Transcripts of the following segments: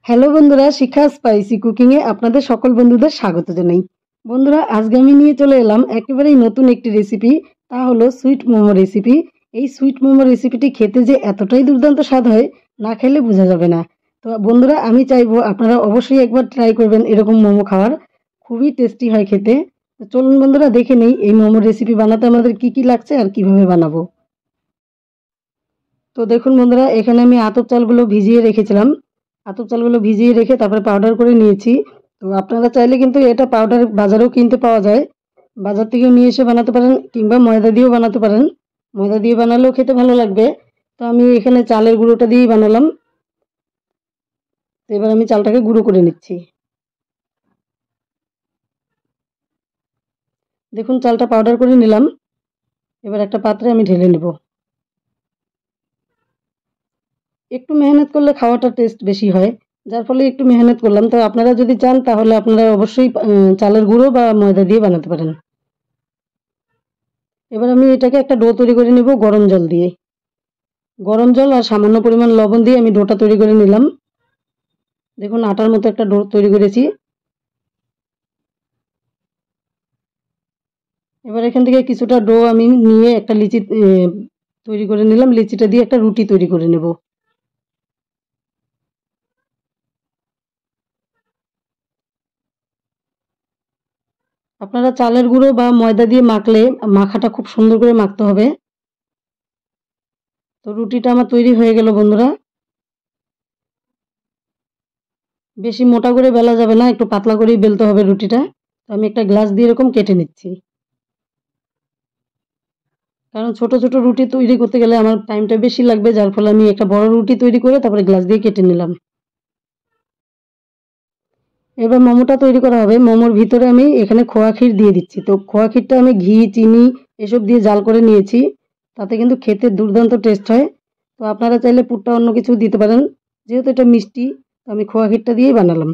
Hello বন্ধুরা, শিখা spicy কুকিংয়ে আপনাদের সকল বন্ধুদের স্বাগত জানাই। বন্ধুরা, আজকে আমি নিয়ে চলে এলাম একেবারেই নতুন একটি রেসিপি। তা হলো সুইট মোমো রেসিপি। এই সুইট মোমো রেসিপিটি খেতে যে এতটাই দুর্দান্ত স্বাদ হয়, না খেলে বোঝা যাবে না। তো বন্ধুরা, আমি চাইবো আপনারা অবশ্যই একবার ট্রাই করবেন এরকম মোমো খাওয়ার। খুবই টেস্টি হয় খেতে। তো চলুন বন্ধুরা, দেখে নেই এই মোমো রেসিপি বানাতে আমাদের কি কি লাগছে আর কিভাবে বানাবো। তো দেখুন বন্ধুরা, এখানে আমি আতপ চালগুলো ভিজিয়ে রেখেছিলাম। আতপ চালগুলো ভিজিয়ে রেখে তারপরে পাউডার করে নিয়েছি। তো আপনারা চাইলে কিন্তু এটা পাউডার বাজারেও কিনতে পাওয়া যায়, বাজার থেকেও নিয়ে এসে বানাতে পারেন, কিংবা ময়দা দিয়েও বানাতে পারেন। ময়দা দিয়ে বানালেও খেতে ভালো লাগবে। তো আমি এখানে চালের গুঁড়োটা দিয়েই বানালাম। তো এবার আমি চালটাকে গুঁড়ো করে নিচ্ছি। দেখুন, চালটা পাউডার করে নিলাম। এবার একটা পাত্রে আমি ঢেলে নেব। একটু মেহনত করলে খাওয়াটা টেস্ট বেশি হয়, যার ফলে একটু মেহনত করলাম। তো আপনারা যদি চান তাহলে আপনারা অবশ্যই চালের গুঁড়ো বা ময়দা দিয়ে বানাতে পারেন। এবার আমি এটাকে একটা ডো তৈরি করে নেব গরম জল দিয়ে। গরম জল আর সামান্য পরিমাণ লবণ দিয়ে আমি ডোটা তৈরি করে নিলাম। দেখুন, আটার মতো একটা ডো তৈরি করেছি। এবার এখান থেকে কিছুটা ডো আমি নিয়ে একটা লিচি তৈরি করে নিলাম। লিচিটা দিয়ে একটা রুটি তৈরি করে নেব। আপনারা চালের গুঁড়ো বা ময়দা দিয়ে মাখলে মাখাটা খুব সুন্দর করে মাখতে হবে। তো রুটিটা আমার তৈরি হয়ে গেল বন্ধুরা। বেশি মোটা করে বেলা যাবে না, একটু পাতলা করেই বেলতে হবে রুটিটা। তো আমি একটা গ্লাস দিয়ে এরকম কেটে নিচ্ছি, কারণ ছোট ছোট রুটি তৈরি করতে গেলে আমার টাইমটা বেশি লাগবে, যার ফলে আমি একটা বড় রুটি তৈরি করে তারপরে গ্লাস দিয়ে কেটে নিলাম। এবার মোমোটা তৈরি করা হবে। মোমোর ভিতরে আমি এখানে খোয়া ক্ষীর দিয়ে দিচ্ছি। তো খোয়া ক্ষীরটা আমি ঘি, চিনি এসব দিয়ে জাল করে নিয়েছি। তাতে কিন্তু খেতে দুর্দান্ত টেস্ট হয়। তো আপনারা চাইলে পুরটা অন্য কিছু দিতে পারেন, যেহেতু এটা মিষ্টি তো আমি খোয়া ক্ষীরটা দিয়েই বানালাম।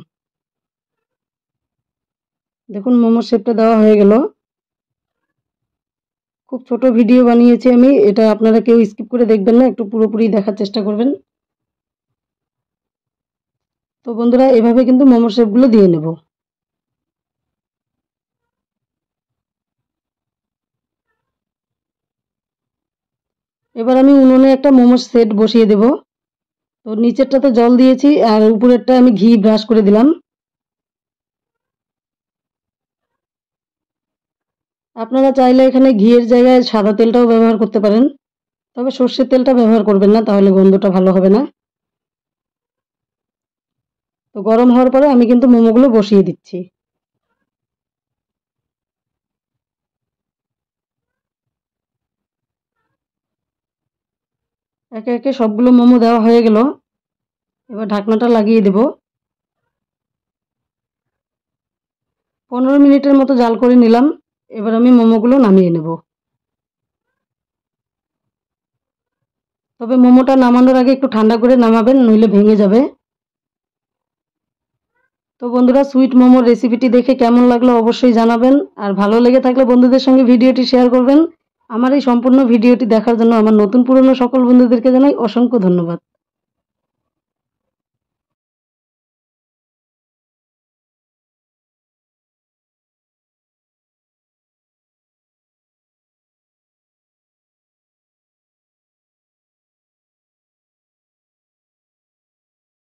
দেখুন, মোমোর শেপটা দেওয়া হয়ে গেল। খুব ছোট ভিডিও বানিয়েছি আমি, এটা আপনারা কেউ স্কিপ করে দেখবেন না, একটু পুরোপুরি দেখার চেষ্টা করবেন। তো বন্ধুরা, এভাবে কিন্তু মোমোর শেপগুলো দিয়ে নেব। এবার আমি উনুনে একটা মোমোর সেট বসিয়ে দেব। তো নিচেরটাতে জল দিয়েছি আর উপরেরটা আমি ঘি ব্রাশ করে দিলাম। আপনারা চাইলে এখানে ঘিয়ের জায়গায় সাদা তেলটাও ব্যবহার করতে পারেন, তবে সর্ষের তেলটা ব্যবহার করবেন না, তাহলে গন্ধটা ভালো হবে না। তো গরম হওয়ার পরে আমি কিন্তু মোমোগুলো বসিয়ে দিচ্ছি। একে একে সবগুলো মোমো দেওয়া হয়ে গেল। এবার ঢাকনাটা লাগিয়ে দেব। 15 মিনিটের মতো জাল করে নিলাম। এবার আমি মোমোগুলো নামিয়ে নেব। তবে মোমোটা নামানোর আগে একটু ঠান্ডা করে নামাবেন, নইলে ভেঙে যাবে। তো বন্ধুরা, সুইট মোমোর রেসিপিটি দেখে কেমন লাগলো অবশ্যই জানাবেন, আর ভালো লেগে থাকলে বন্ধুদের সঙ্গে ভিডিওটি শেয়ার করবেন। আমার এই সম্পূর্ণ ভিডিওটি দেখার জন্য আমার নতুন পুরনো সকল বন্ধুদেরকে জানাই অসংখ্য ধন্যবাদ।